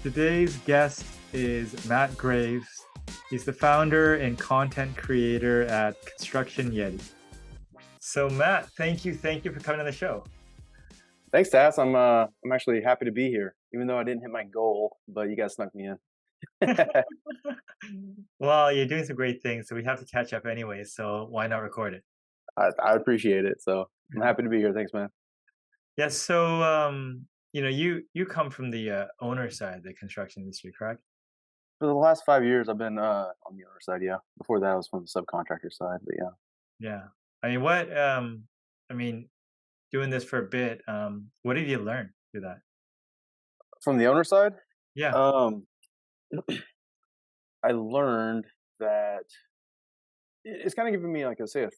Today's guest is Matt Graves. He's the founder and content creator at Construction Yeti. So, Matt, thank you for coming on the show. Thanks, Tats. I'm actually happy to be here, even though I didn't hit my goal, but you guys snuck me in. Well, you're doing some great things, so we have to catch up anyway. So why not record it? I appreciate it, so I'm happy to be here. Thanks, man. Yes. So, you come from the owner side of the construction industry, correct? For the last 5 years, I've been on the owner side. Yeah, before that, I was from the subcontractor side. But yeah, Yeah. I mean, what? I mean, doing this for a bit. What have you learned through that? from the owner side, Yeah. um, I learned that it's kind of giving me like say a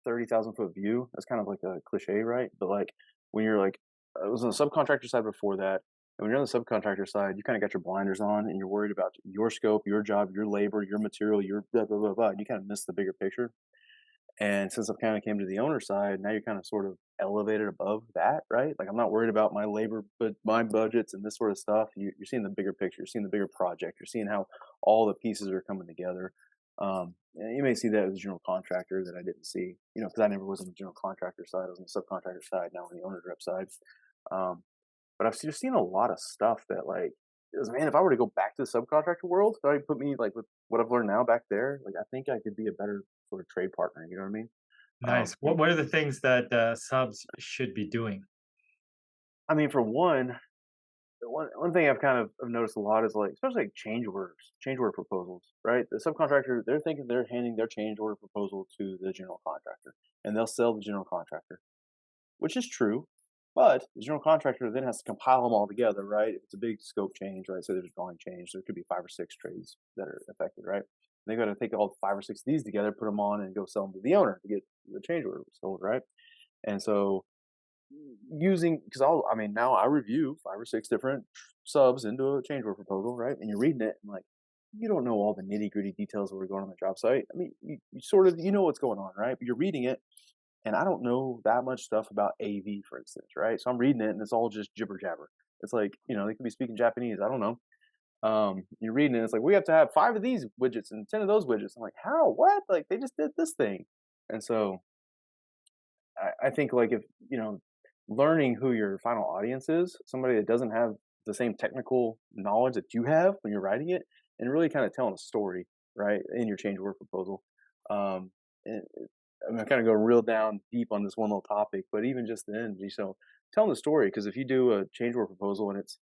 30,000 foot view. That's kind of like a cliche, right? But like when you're like, I was on the subcontractor side before that. And when you're on the subcontractor side, you kind of got your blinders on and you're worried about your scope, your job, your labor, your material, your blah, blah, blah, blah. And you kind of miss the bigger picture. And since I've kind of came to the owner side, now you're kind of sort of elevated above that, right? Like I'm not worried about my labor, but my budgets and this sort of stuff. You're seeing the bigger picture, you're seeing the bigger project, you're seeing how all the pieces are coming together. And you may see that as a general contractor that I didn't see, because I never was on the general contractor side. I was on the subcontractor side, now on the owner's rep side. Um, but I've just seen a lot of stuff that like, man, if I were to go back to the subcontractor world, if I put me like with what I've learned now back there, like I think I could be a better sort of trade partner. You know what I mean? Nice. What are the things that subs should be doing? I mean, for one thing I've kind of I've noticed a lot is like, especially like change order proposals, right? The subcontractor, they're thinking they're handing their change order proposal to the general contractor, and they'll sell the general contractor, which is true. But the general contractor then has to compile them all together, right? If it's a big scope change, right? So there's a drawing change, there could be 5 or 6 trades that are affected, right? They got to take all 5 or 6 of these together, put them on, and go sell them to the owner to get the change order sold, right? And so using because I mean now I review 5 or 6 different subs into a change order proposal, right? And you're reading it and like you don't know all the nitty gritty details that were going on the job site. I mean, you sort of you know what's going on, right? But you're reading it, and I don't know that much stuff about AV, for instance, right? So I'm reading it, and it's all just jibber jabber. It's like they could be speaking Japanese. I don't know. You're reading it. It's like we have to have 5 of these widgets and 10 of those widgets. I'm like, how? What? Like they just did this thing, and so I think like if learning who your final audience is, somebody that doesn't have the same technical knowledge that you have when you're writing it, and really kind of telling a story, right, in your change order proposal. And I'm gonna kind of go real down deep on this one little topic, but even just then, telling the story, because if you do a change order proposal and it's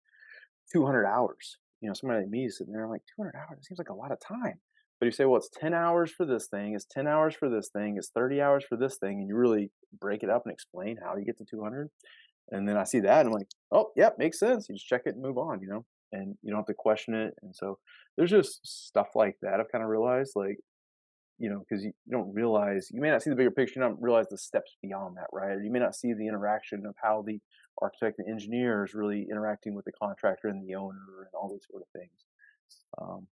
200 hours. Somebody like me is sitting there, I'm like, 200 hours, it seems like a lot of time. But you say, well, it's 10 hours for this thing, it's 10 hours for this thing, it's 30 hours for this thing, and you really break it up and explain how you get to 200. And then I see that, and I'm like, oh, yep, makes sense. You just check it and move on, and you don't have to question it. And so there's just stuff like that I've kind of realized, like, because you don't realize, you may not see the bigger picture, you don't realize the steps beyond that, right? Or you may not see the interaction of how the architect and engineer is really interacting with the contractor and the owner and all these sort of things,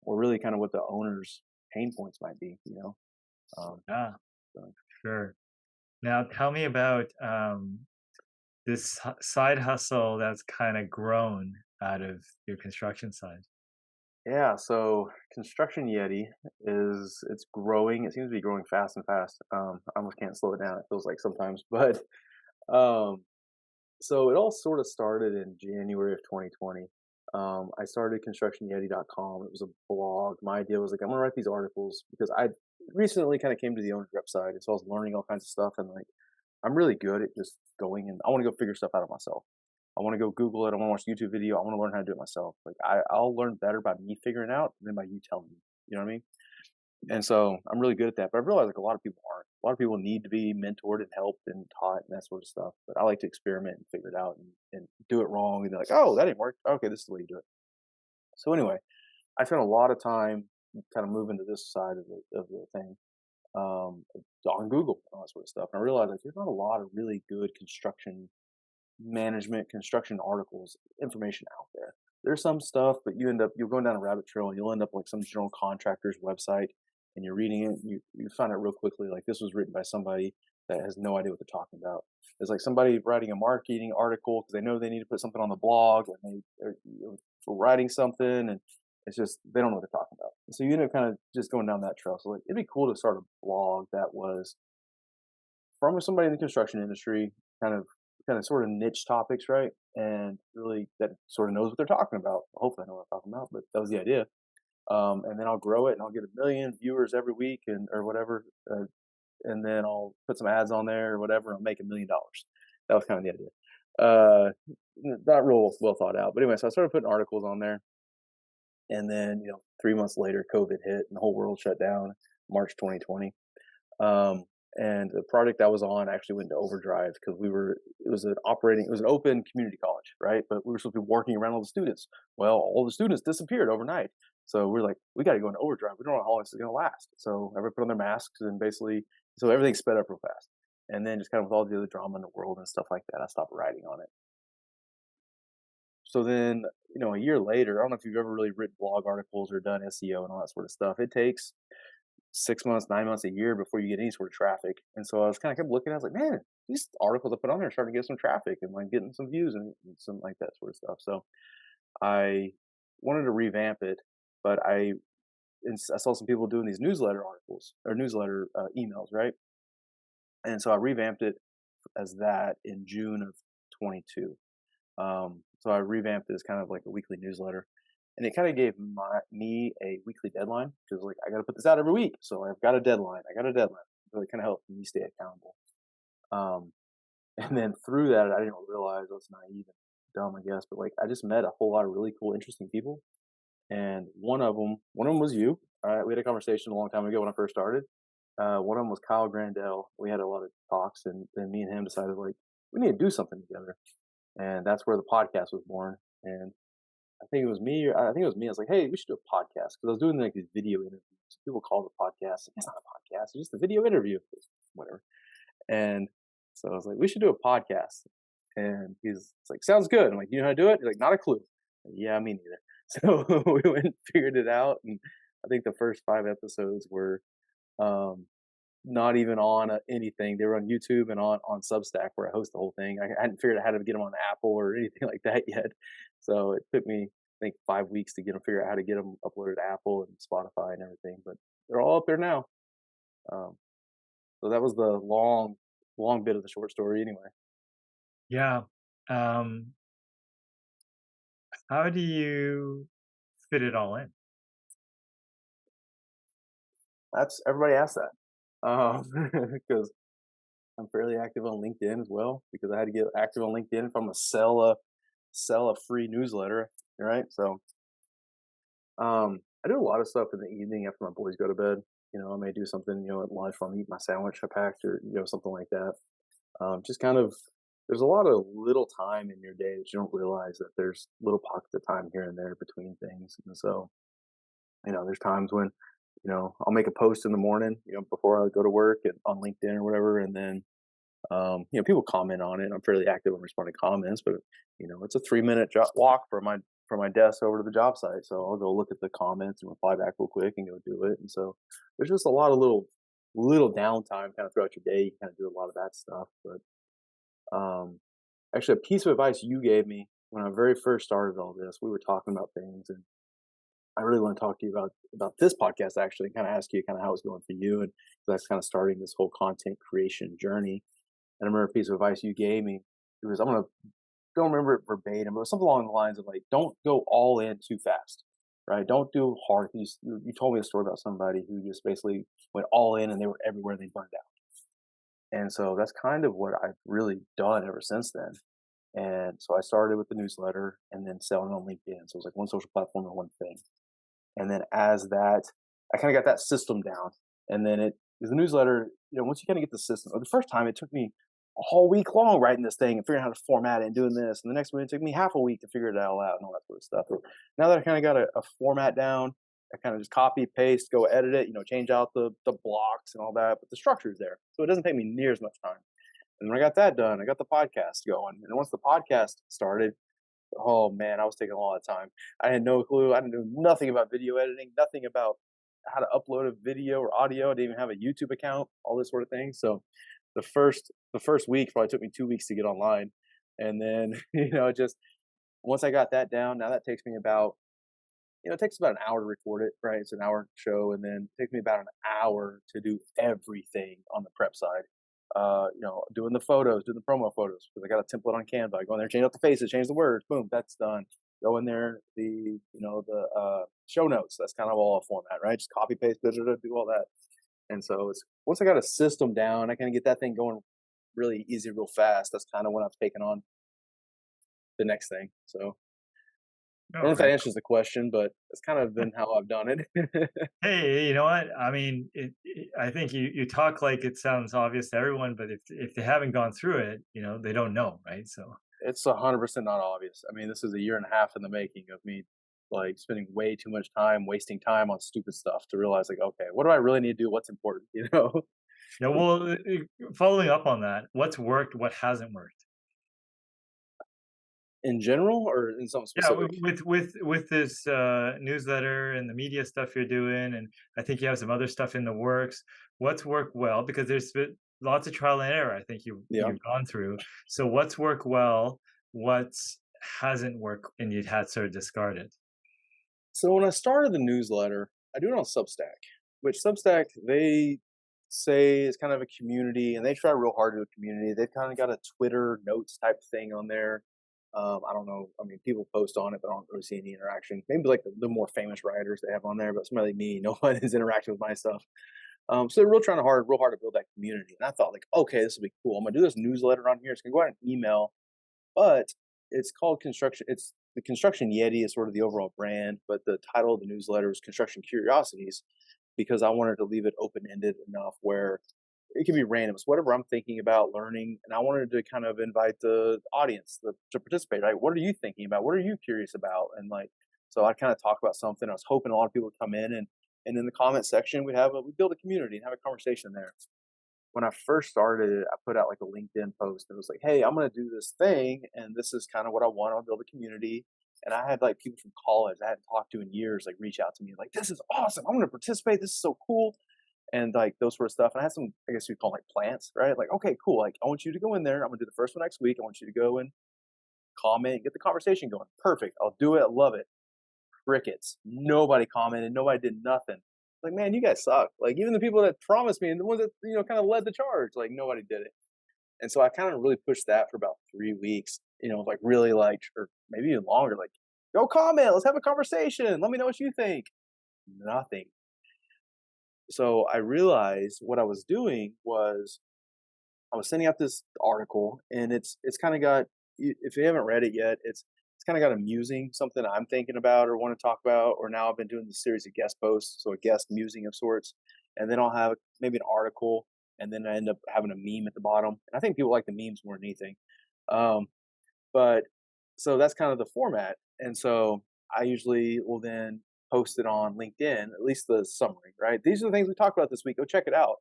or really kind of what the owner's pain points might be. Yeah, So, sure. Now tell me about this side hustle that's kind of grown out of your construction side. yeah, so Construction Yeti it's growing. It seems to be growing fast and fast. I almost can't slow it down. It feels like sometimes, but um, so it all sort of started in January of 2020. I started constructionyeti.com. It was a blog. My idea was like, I'm gonna write these articles because I recently kind of came to the owner's rep side, and so I was learning all kinds of stuff. And like, I'm really good at just going and I want to go figure stuff out of myself. I want to go Google it. I want to watch a YouTube video. I want to learn how to do it myself. Like I'll learn better by me figuring it out than by you telling me. You know what I mean? And so I'm really good at that. But I realize like a lot of people aren't. A lot of people need to be mentored and helped and taught and that sort of stuff. But I like to experiment and figure it out and do it wrong. And they're like, oh, that didn't work. Okay, this is the way you do it. So anyway, I spent a lot of time kind of moving to this side of the thing, um, on Google and all that sort of stuff. And I realized like there's not a lot of really good construction management, construction articles, information out there. There's some stuff, but you're going down a rabbit trail and you'll end up like some general contractor's website and you're reading it. And you find out real quickly like this was written by somebody that has no idea what they're talking about. It's like somebody writing a marketing article because they know they need to put something on the blog and they for writing something, and it's just they don't know what they're talking about. So you end up kind of just going down that trail. So like it'd be cool to start a blog that was from somebody in the construction industry, kind of sort of niche topics, right? And really that sort of knows what they're talking about. Hopefully I know what I'm talking about, but that was the idea. And then I'll grow it and I'll get 1 million viewers every week and or whatever. And then I'll put some ads on there or whatever and I'll make $1 million. That was kind of the idea. Not real well thought out. But anyway, so I started putting articles on there. And then, 3 months later, COVID hit and the whole world shut down, March 2020. Um, and the project I was on actually went into overdrive because it was it was an open community college, right? But we were supposed to be working around all the students. Well, all the students disappeared overnight. So we're like, we got to go into overdrive. We don't know how long this is going to last. So everybody put on their masks and basically, so everything sped up real fast. And then just kind of with all the other drama in the world and stuff like that, I stopped writing on it. So then, a year later, I don't know if you've ever really written blog articles or done SEO and all that sort of stuff. It takes 6 months, 9 months, a year before you get any sort of traffic. And so I was kind of kept looking. I was like, man, these articles I put on there are starting to get some traffic and like getting some views and some like that sort of stuff. So I wanted to revamp it, but I saw some people doing these newsletter articles or newsletter emails, right? And so I revamped it as that in June of 22. So I revamped it as kind of like a weekly newsletter, and it kind of gave me a weekly deadline because like I got to put this out every week, so I've got a deadline. I got a deadline. So it kind of helped me stay accountable. Um, and then through that, I didn't realize I was naive and dumb, I guess, but like I just met a whole lot of really cool, interesting people, and one of them was you. All right, we had a conversation a long time ago when I first started. One of them was Kyle Grandel. We had a lot of talks, and then me and him decided like we need to do something together, and that's where the podcast was born. And I think it was me. I think it was me. I was like, "Hey, we should do a podcast," because I was doing like these video interviews. People call it a podcast. It's not a podcast. It's just a video interview. Whatever. And so I was like, "We should do a podcast." And he's like, "Sounds good." I'm like, "You know how to do it?" He's like, "Not a clue." Yeah, me neither. So we went and figured it out, and I think the first 5 episodes were um, not even on anything. They were on YouTube and on Substack where I host the whole thing. I hadn't figured out how to get them on Apple or anything like that yet. So it took me, I think, 5 weeks to figure out how to get them uploaded to Apple and Spotify and everything. But they're all up there now. Um, so that was the long bit of the short story anyway. Yeah. Um, how do you fit it all in? That's everybody asks that. Because I'm fairly active on LinkedIn as well because I had to get active on LinkedIn if I'm gonna sell a free newsletter, right? So I do a lot of stuff in the evening after my boys go to bed. I may do something, at lunch while I'm eating my sandwich I packed or, something like that. Just kind of, there's a lot of little time in your day that you don't realize that there's little pockets of time here and there between things. And so, there's times when, I'll make a post in the morning, before I go to work and on LinkedIn or whatever. And then, people comment on it. I'm fairly active on responding to comments, but it's a 3 minute walk from my desk over to the job site. So I'll go look at the comments and reply back real quick and go do it. And so there's just a lot of little downtime kind of throughout your day. You kind of do a lot of that stuff. But actually, a piece of advice you gave me when I very first started all this, we were talking about things, and I really want to talk to you about this podcast actually, and kind of ask you kind of how it's going for you, and that's kind of starting this whole content creation journey. And I remember a piece of advice you gave me. It was don't remember it verbatim, but it was something along the lines of like, don't go all in too fast, right? Don't do hard. You told me a story about somebody who just basically went all in and they were everywhere, they burned out. And so that's kind of what I've really done ever since then. And so I started with the newsletter and then selling on LinkedIn. So it was like one social platform and one thing. And then as that, I kind of got that system down. And then the newsletter, once you kind of get the system, or the first time it took me a whole week long writing this thing and figuring out how to format it and doing this. And the next one, it took me half a week to figure it all out and all that sort of stuff. But now that I kind of got a format down, I kind of just copy, paste, go edit it, change out the blocks and all that, but the structure is there. So it doesn't take me near as much time. And when I got that done, I got the podcast going. And once the podcast started, oh man, I was taking a lot of time. I had no clue. I didn't know nothing about video editing, nothing about how to upload a video or audio. I didn't even have a YouTube account, all this sort of thing. So the first week probably took me 2 weeks to get online. And then, just Once I got that down, now that takes me about, it takes about an hour to record it, right? It's an hour show, and then it takes me about an hour to do everything on the prep side. Doing the photos, doing the promo photos because I got a template on Canva. I go in there, change out the faces, change the words, boom, that's done. Go in there, the show notes. That's kind of all a format, right? Just copy paste, da, da, da, do all that. And so it's once I got a system down, I kind of get that thing going really easy, real fast. That's kind of when I've taken on the next thing. So I Oh, don't know if that very answers the question, but it's kind of cool. been how I've done it. Hey, you know what? I mean, I think you talk like it sounds obvious to everyone, but if they haven't gone through it, they don't know, right? So It's 100% not obvious. I mean, this is a year and a half in the making of me, like, spending way too much time, wasting time on stupid stuff to realize, like, okay, what do I really need to do? What's important, you know? yeah. Well, following up on that, what's worked, what hasn't worked? In general or in something Yeah, specific? with this newsletter and the media stuff you're doing, and I think you have some other stuff in the works. What's worked well? Because there's been lots of trial and error. I think Yeah. you've gone through. So what's worked well? What's hasn't worked, and you'd had sort of discarded. So when I started the newsletter, I do it on Substack, which Substack, they say is kind of a community and they try real hard to do a community. They've kind of got a Twitter notes type thing on there. I don't know. I mean, people post on it, but I don't really see any interaction. Maybe like the more famous writers they have on there, but somebody like me, no one is interacting with my stuff. So they're real hard to build that community. And I thought, like, okay, this will be cool. I'm gonna do this newsletter on here. It's gonna go out an email, but it's called Construction. It's the Construction Yeti is sort of the overall brand, but the title of the newsletter is Construction Curiosities because I wanted to leave it open ended enough where it can be random. It's whatever I'm thinking about learning, and I wanted to kind of invite the audience to participate. Right? What are you thinking about? What are you curious about? And like, so I kind of talk about something. I was hoping a lot of people would come in, and in the comment section we build a community and have a conversation there. When I first started it, I put out like a LinkedIn post that was like, "Hey, I'm going to do this thing, and this is kind of what I want. I'll build a community." And I had like people from college I hadn't talked to in years, like reach out to me, like, "This is awesome. I'm going to participate. This is so cool." And like those sort of stuff. And I had some, I guess we call them like plants, right? Like, okay, cool. Like, I want you to go in there. I'm gonna do the first one next week. I want you to go and comment, get the conversation going. Perfect. I'll do it. I love it. Crickets. Nobody commented. Nobody did nothing. Like, man, you guys suck. Like, even the people that promised me and the ones that kind of led the charge, like nobody did it. And so I kind of really pushed that for about 3 weeks. Like really like, or maybe even longer. Like, go comment. Let's have a conversation. Let me know what you think. Nothing. So I realized what I was doing was I was sending out this article, and it's kind of got, if you haven't read it yet, it's kind of got a musing, something I'm thinking about or want to talk about. Or now I've been doing this series of guest posts, so a guest musing of sorts, and then I'll have maybe an article, and then I end up having a meme at the bottom. And I think people like the memes more than anything. Um, but so that's kind of the format, and so I usually will then post it on LinkedIn, at least the summary, right? These are the things we talked about this week. Go check it out.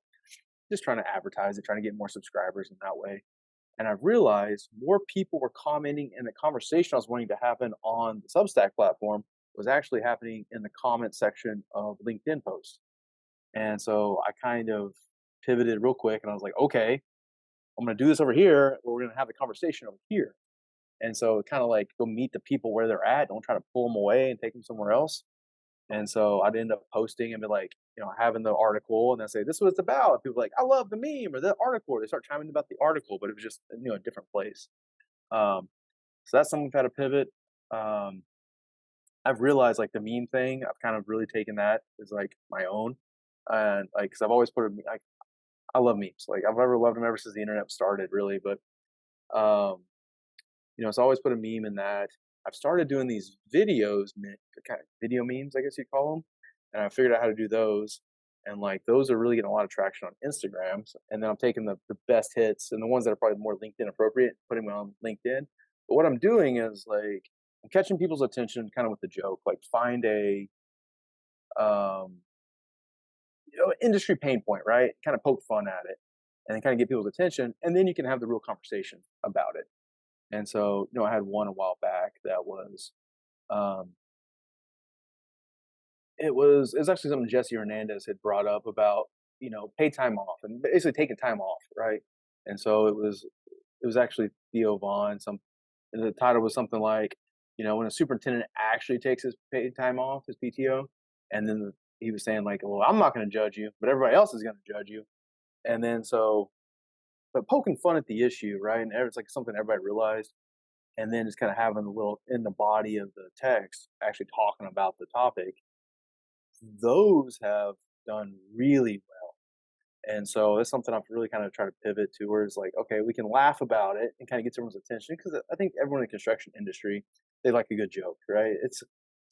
Just trying to advertise it, trying to get more subscribers in that way. And I've realized more people were commenting in the conversation I was wanting to happen on the Substack platform was actually happening in the comment section of LinkedIn posts. And so I kind of pivoted real quick and I was like, okay, I'm going to do this over here, but we're going to have the conversation over here. And so kind of like go meet the people where they're at. Don't try to pull them away and take them somewhere else. And so I'd end up posting and be like, having the article and then say, this is what it's about. People are like, I love the meme or the article. They start chiming about the article, but it was just, a different place. Um, so that's something we've had to pivot. Um, I've realized like the meme thing, I've kind of really taken that as like my own. And like, cause I've always I love memes. Like I've ever loved them ever since the internet started really. But, so I always put a meme in that. I've started doing these videos, kind of video memes, I guess you'd call them, and I figured out how to do those. And like those are really getting a lot of traction on Instagram. And then I'm taking the best hits and the ones that are probably more LinkedIn appropriate, putting them on LinkedIn. But what I'm doing is like I'm catching people's attention kind of with the joke, like find a um, industry pain point, right? Kind of poke fun at it, and then kind of get people's attention, and then you can have the real conversation about it. And so, I had one a while back that was, um, it's actually something Jesse Hernandez had brought up about, paid time off and basically taking time off, right? And so it was actually Theo Vaughn. And the title was something like, when a superintendent actually takes his paid time off, his PTO, and then he was saying like, "Well, I'm not going to judge you, but everybody else is going to judge you." And then but poking fun at the issue, right? And it's like something everybody realized, and then just kind of having a little in the body of the text, actually talking about the topic. Those have done really well. And so it's something I've really kind of tried to pivot to where it's like, okay, we can laugh about it and kind of get everyone's attention because I think everyone in the construction industry, they like a good joke, right? It's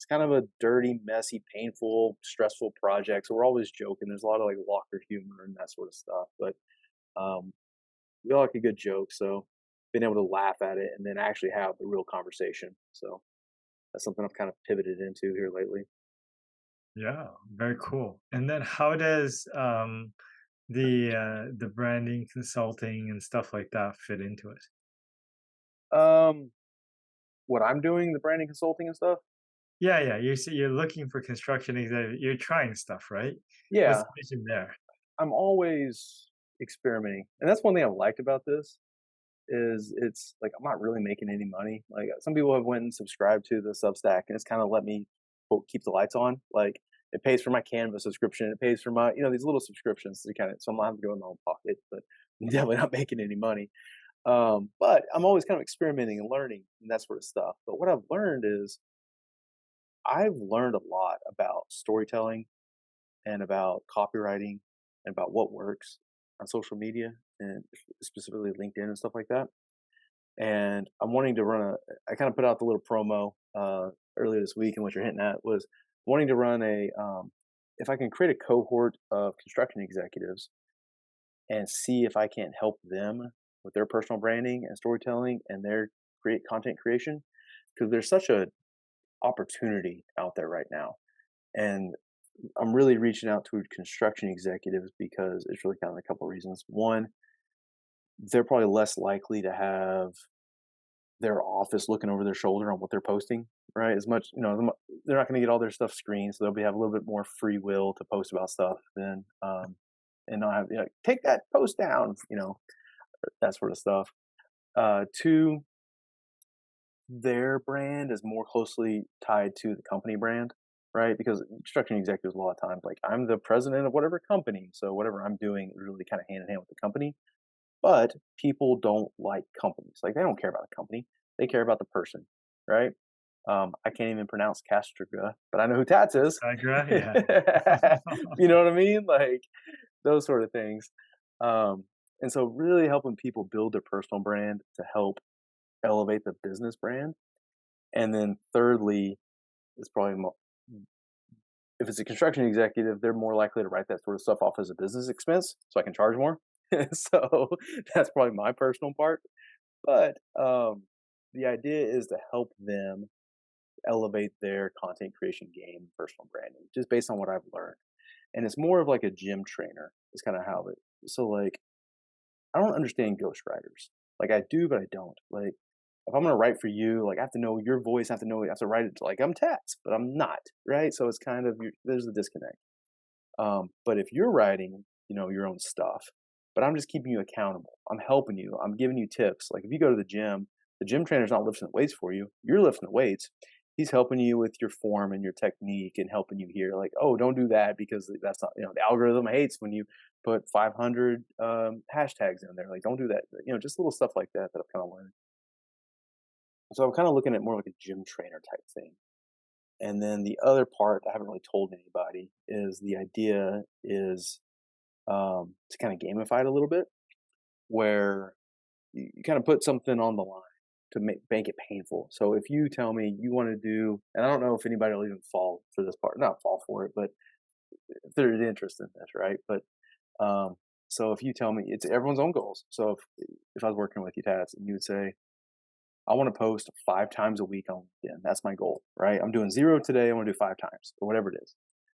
kind of a dirty, messy, painful, stressful project. So we're always joking. There's a lot of like locker humor and that sort of stuff. But um, we all like a good joke. So being able to laugh at it and then actually have the real conversation. So that's something I've kind of pivoted into here lately. Yeah, very cool. And then how does the branding consulting and stuff like that fit into it? Um, what I'm doing, the branding consulting and stuff. Yeah, yeah. You see, you're looking for construction executive. You're trying stuff, right? What's Yeah, the vision there? I'm always experimenting, and that's one thing I liked about this is it's like I'm not really making any money. Like some people have went and subscribed to the Substack, and it's kind of let me quote keep the lights on. Like it pays for my Canva subscription, it pays for my these little subscriptions to kind of so I'm not having to go in my own pocket, but I'm definitely not making any money. But I'm always kind of experimenting and learning and that sort of stuff. But what I've learned is I've learned a lot about storytelling and about copywriting and about what works on social media and specifically LinkedIn and stuff like that. And I'm wanting to run I kind of put out the little promo earlier this week, and what you're hinting at was wanting to run if I can create a cohort of construction executives and see if I can't help them with their personal branding and storytelling and their create content creation because there's such a opportunity out there right now. And I'm really reaching out to construction executives because it's really kind of a couple of reasons. One, they're probably less likely to have their office looking over their shoulder on what they're posting, right? As much, they're not going to get all their stuff screened, so have a little bit more free will to post about stuff than, and not have, take that post down, that sort of stuff. Two, their brand is more closely tied to the company brand, right? Because construction executives a lot of times, like I'm the president of whatever company, so whatever I'm doing is really kind of hand in hand with the company. But people don't like companies. Like they don't care about the company; they care about the person, right? I can't even pronounce Castagra, but I know who Tats is. Castagra? You Yeah. know what I mean? Like those sort of things. Um, and so, really helping people build their personal brand to help elevate the business brand. And then, thirdly, is probably if it's a construction executive, they're more likely to write that sort of stuff off as a business expense, so I can charge more. So that's probably my personal part. But the idea is to help them elevate their content creation game, personal branding, just based on what I've learned. And it's more of like a gym trainer. Is kind of how it. So like, I don't understand ghostwriters. Like I do, but I don't. Like if I'm gonna write for you, like I have to know your voice. I have to write it like I'm Tats, but I'm not, right? So it's kind of there's a disconnect. But if you're writing, your own stuff, but I'm just keeping you accountable. I'm helping you. I'm giving you tips. Like if you go to the gym trainer's not lifting the weights for you. You're lifting the weights. He's helping you with your form and your technique and helping you here. Like, oh, don't do that because that's not, the algorithm hates when you put 500 hashtags in there. Like, don't do that. Just little stuff like that that I've kind of learned. So I'm kind of looking at more like a gym trainer type thing. And then the other part I haven't really told anybody is the idea is to kind of gamify it a little bit, where you kind of put something on the line to make it painful. So if you tell me you want to do, and I don't know if anybody will even fall for this part, not fall for it, but if there's interest in this, right? But um, so if you tell me it's everyone's own goals. So if I was working with you, Tats, and you would say, I want to post 5 times a week on LinkedIn. That's my goal, right? I'm doing 0 today. I want to do 5 times or whatever it is.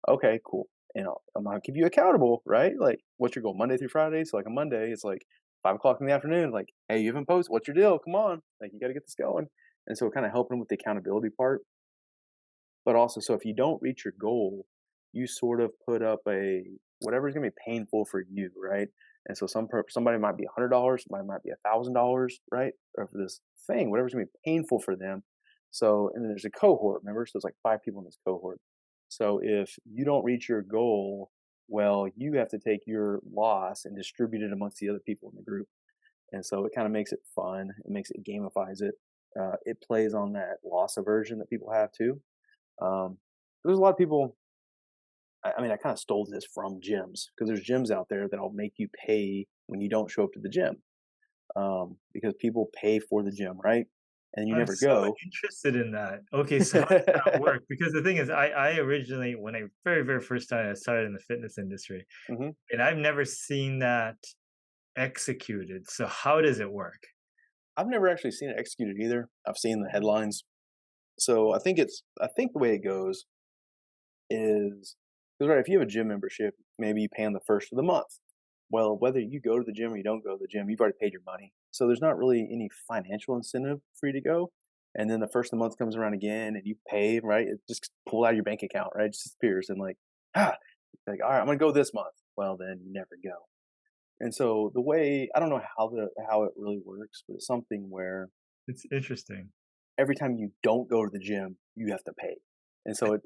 Okay, cool. I'm gonna keep you accountable, right? Like, what's your goal? Monday through Friday. So like a Monday, it's like 5 o'clock in the afternoon. Like, hey, you haven't posted. What's your deal? Come on, like you got to get this going. And so kind of helping with the accountability part, but also so if you don't reach your goal, you sort of put up a whatever is gonna be painful for you, right? And so somebody might be $100, somebody might be $1,000, right? Or for this thing, whatever's gonna be painful for them. So, and then there's a cohort, remember? So there's like 5 people in this cohort. So if you don't reach your goal, well, you have to take your loss and distribute it amongst the other people in the group. And so it kind of makes it fun. It makes it gamifies it. It plays on that loss aversion that people have too. Um, there's a lot of people. I mean, I kind of stole this from gyms because there's gyms out there that'll make you pay when you don't show up to the gym, because people pay for the gym, right? And you I'm never so go. interested in that. Okay, so how does that work? Because the thing is, I originally, when I very first time I started in the fitness industry, hmm and I've never seen that executed. So how does it work? I've never actually seen it executed either. I've seen the headlines. So I think the way it goes is, because right, if you have a gym membership, maybe you pay on the first of the month. Well, whether you go to the gym or you don't go to the gym, you've already paid your money. So there's not really any financial incentive for you to go. And then the first of the month comes around again and you pay, right? It just pull out of your bank account, right? It just disappears. And like, ah, like, all right, I'm gonna go this month. Well, then you never go. And so the way, I don't know how it really works, but it's something where It's interesting. every time you don't go to the gym, you have to pay. And so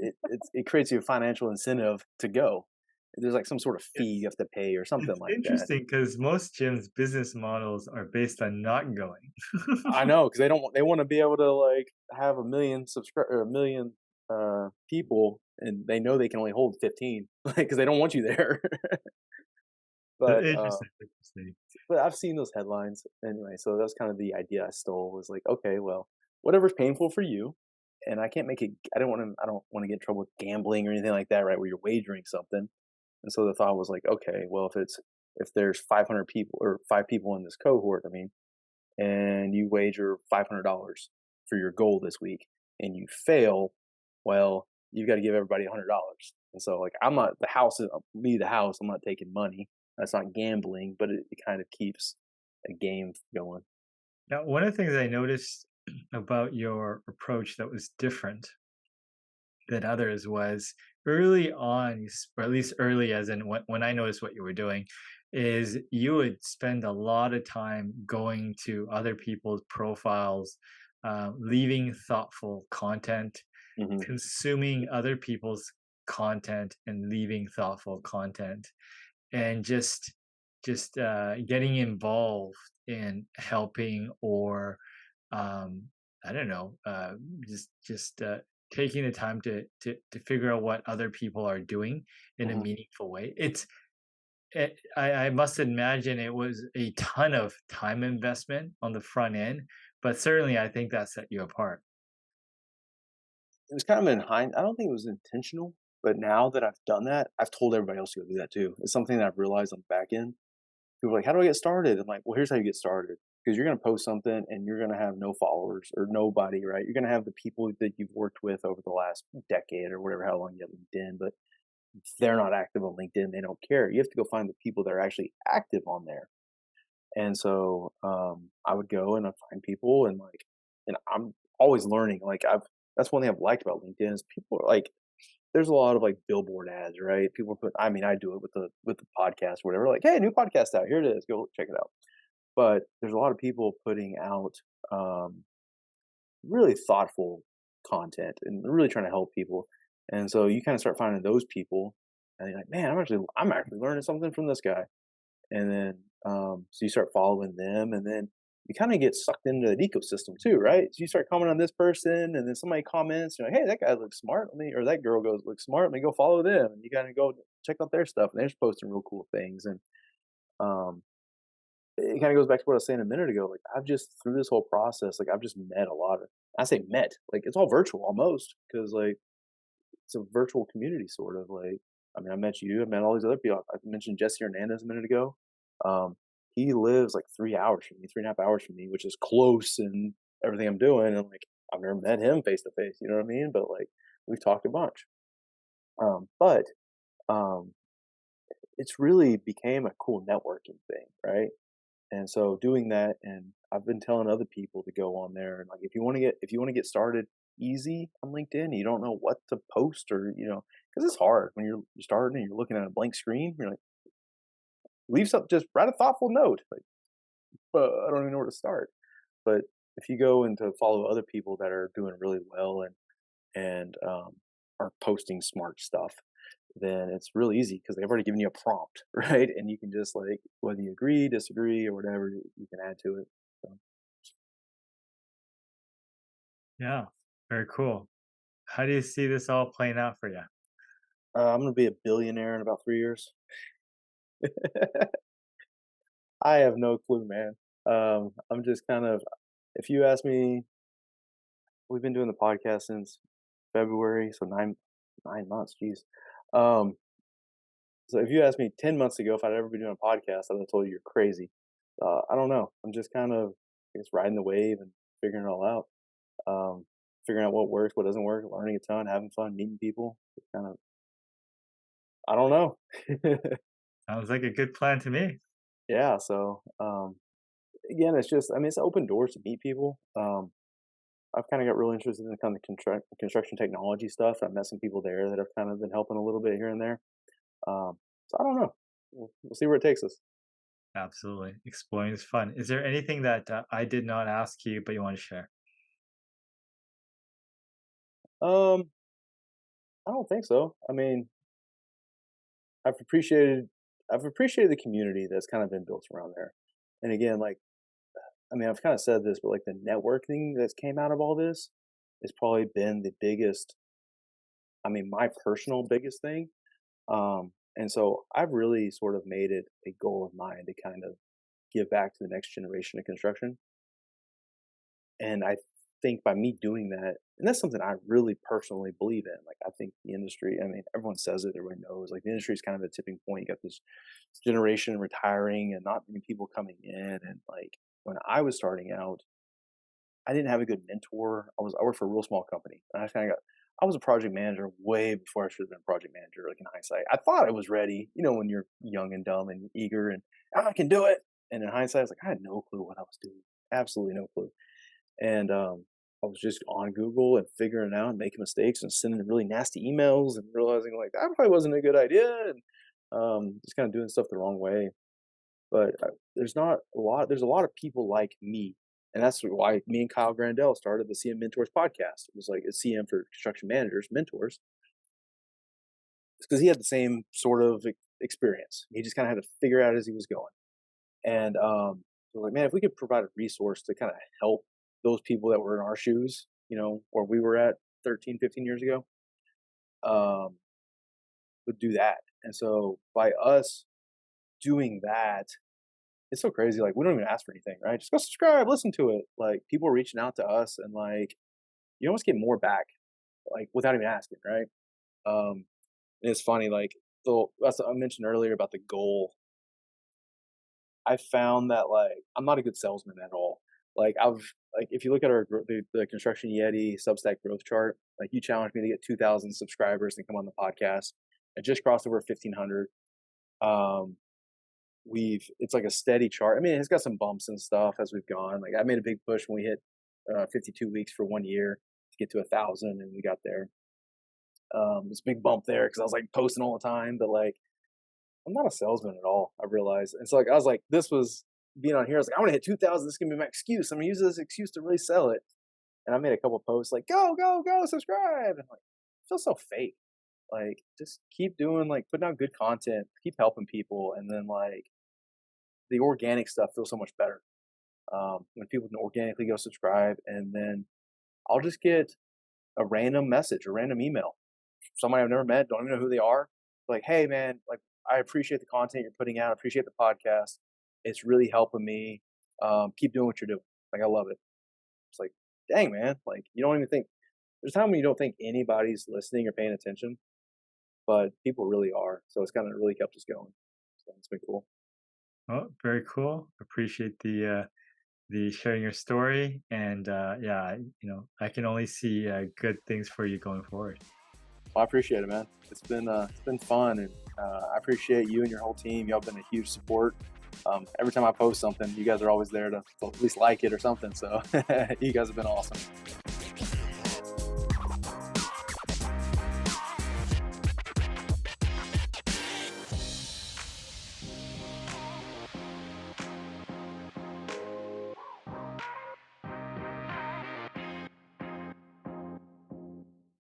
it creates you a financial incentive to go. There's like some sort of fee you It's have to pay or something it's like that. interesting because most gyms' business models are based on not going. I know because they want to be able to like have a million people, and they know they can only hold 15, like because they don't want you there. but uh, Interesting, interesting. but I've seen those headlines anyway. So that's kind of the idea I stole, was like, okay, well, whatever's painful for you, and I can't make it. I don't want to get in trouble with gambling or anything like that, right? Where you're wagering something. And so the thought was like, okay, well, if there's 500 people or 5 people in this cohort, I mean, and you wager $500 for your goal this week, and you fail, well, you got to give everybody $100. And so, like, I'm not the house, me, the house, I'm not taking money. That's not gambling, but it kind of keeps a game going. Now, one of the things I noticed about your approach that was different than others was early on, or at least early as in when I noticed what you were doing, is you would spend a lot of time going to other people's profiles, leaving thoughtful content, hmm consuming other people's content and leaving thoughtful content, and just getting involved in helping or I don't know, just taking the time to figure out what other people are doing in a hmm meaningful way. I must imagine it was a ton of time investment on the front end, but certainly I think that set you apart. It was kind of in hind. I don't think it was intentional, but now that I've done that, I've told everybody else to go do that too. It's something that I've realized on the back end. People are like, "How do I get started?" I'm like, "Well, here's how you get started. Because you're gonna post something and you're gonna have no followers or nobody, right? You're gonna have the people that you've worked with over the last decade or whatever, how long you have LinkedIn, but they're not active on LinkedIn. They don't care. You have to go find the people that are actually active on there." And so I would go and I'd find people and like, and I'm always learning. Like that's one thing I've liked about LinkedIn is people are like, there's a lot of like billboard ads, right? People put, I mean, I do it with the podcast, or whatever. Like, hey, new podcast out. Here it is. Go check it out. But there's a lot of people putting out um, really thoughtful content and really trying to help people. And so you kind of start finding those people, and you're like, man, I'm actually learning something from this guy. And then so you start following them, and then you kind of get sucked into the ecosystem too, right? So you start commenting on this person, and then somebody comments, you're like, hey, that guy looks smart. Let me, or that girl goes looks smart. Let me go follow them, and you kind of go check out their stuff, and they're just posting real cool things. And um, it kind of goes back to what I was saying a minute ago. Like I've just through this whole process, like I've just met a lot of. I say met, like it's all virtual almost, because like it's a virtual community sort of like. I mean, I met you. I met all these other people. I mentioned Jesse Hernandez a minute ago. Um, he lives like 3 hours from me, 3.5 hours from me, which is close and everything I'm doing. And like I've never met him face to face. You know what I mean? But like we've talked a bunch. But um, it's really became a cool networking thing, right? And so doing that, and I've been telling other people to go on there and like if you want to get started easy on LinkedIn, you don't know what to post or because it's hard when you're starting and you're looking at a blank screen. You're like, leave something, just write a thoughtful note. Like, I don't even know where to start. But if you go and to follow other people that are doing really well and are posting smart stuff, then it's really easy because they've already given you a prompt, right? And you can just like whether you agree, disagree, or whatever, you can add to it. So, Yeah, very cool. How do you see this all playing out for you? I'm gonna be a billionaire in about 3 years. I have no clue, man. I'm just kind of, if you ask me, we've been doing the podcast since February, so 9 months. Geez. Um, so if you asked me 10 months ago if I'd ever be doing a podcast, I'd have told you you're crazy. I don't know. I'm just kind of, I guess, riding the wave and figuring it all out. Figuring out what works, what doesn't work, learning a ton, having fun, meeting people. Just kind of, I don't know. Sounds like a good plan to me. Yeah. So again, it's just, I mean, it's open doors to meet people. I've kind of got really interested in kind of construction technology stuff. I've met some people there that have kind of been helping a little bit here and there. So I don't know. We'll see where it takes us. Absolutely. Exploring is fun. Is there anything that I did not ask you, but you want to share? Um, I don't think so. I mean, I've appreciated I've appreciated the community that's kind of been built around there. And again, like I mean, I've kind of said this, but like the networking that's came out of all this has probably been the biggest. I mean, my personal biggest thing. And so I've really sort of made it a goal of mine to kind of give back to the next generation of construction. And I think by me doing that, and that's something I really personally believe in. Like I think the industry, I mean, everyone says it, everyone knows, like the industry is kind of a tipping point. You got this generation retiring and not many people coming in. And like when I was starting out, I didn't have a good mentor. I worked for a real small company. And I was a project manager way before I should have been a project manager, like in hindsight. I thought I was ready, when you're young and dumb and eager and "Oh, I can do it." And in hindsight, I was like, I had no clue what I was doing. Absolutely no clue. And I was just on Google and figuring it out and making mistakes and sending really nasty emails and realizing like that probably wasn't a good idea and just kind of doing stuff the wrong way. But there's a lot of people like me. And that's why me and Kyle Grandell started the CM Mentors podcast. It was like a CM for construction managers, mentors, because he had the same sort of experience. He just kind of had to figure out as he was going. And so like, man, if we could provide a resource to kind of help those people that were in our shoes, where we were at 13, 15 years ago, um, would do that. And so by us doing that, it's so crazy. Like we don't even ask for anything, right? Just go subscribe, listen to it. Like people are reaching out to us, and like you almost get more back, like without even asking, right? And it's funny, like that's I mentioned earlier about the goal. I found that like I'm not a good salesman at all. Like if you look at the Construction Yeti Substack growth chart, like you challenged me to get 2,000 subscribers and come on the podcast. I just crossed over 1,500. Um, we've it's like a steady chart. I mean, it's got some bumps and stuff as we've gone. Like I made a big push when we hit 52 weeks for 1 year to get to 1,000, and we got there. This big bump there because I was like posting all the time, but like I'm not a salesman at all. I realized, and so like I was like, this was being on here. I was like, I want to hit 2,000. This is gonna be my excuse. I'm gonna use this excuse to really sell it. And I made a couple posts like, go, go, go, subscribe, and like, it feels so fake. Like, just keep doing like putting out good content, keep helping people, and then like the organic stuff feels so much better when people can organically go subscribe, and then I'll just get a random message, a random email, somebody I've never met, don't even know who they are, like, hey man, like I appreciate the content you're putting out, I appreciate the podcast, it's really helping me. Keep doing what you're doing. Like I love it. It's like, dang man, like you don't even think there's a time when you don't think anybody's listening or paying attention, but people really are. So it's kind of really kept us going. So it's been cool. Oh, very cool. Appreciate the sharing your story, and yeah, I can only see good things for you going forward. Well, I appreciate it, man. It's been fun, and I appreciate you and your whole team. Y'all been a huge support. Every time I post something, you guys are always there to at least like it or something. So you guys have been awesome.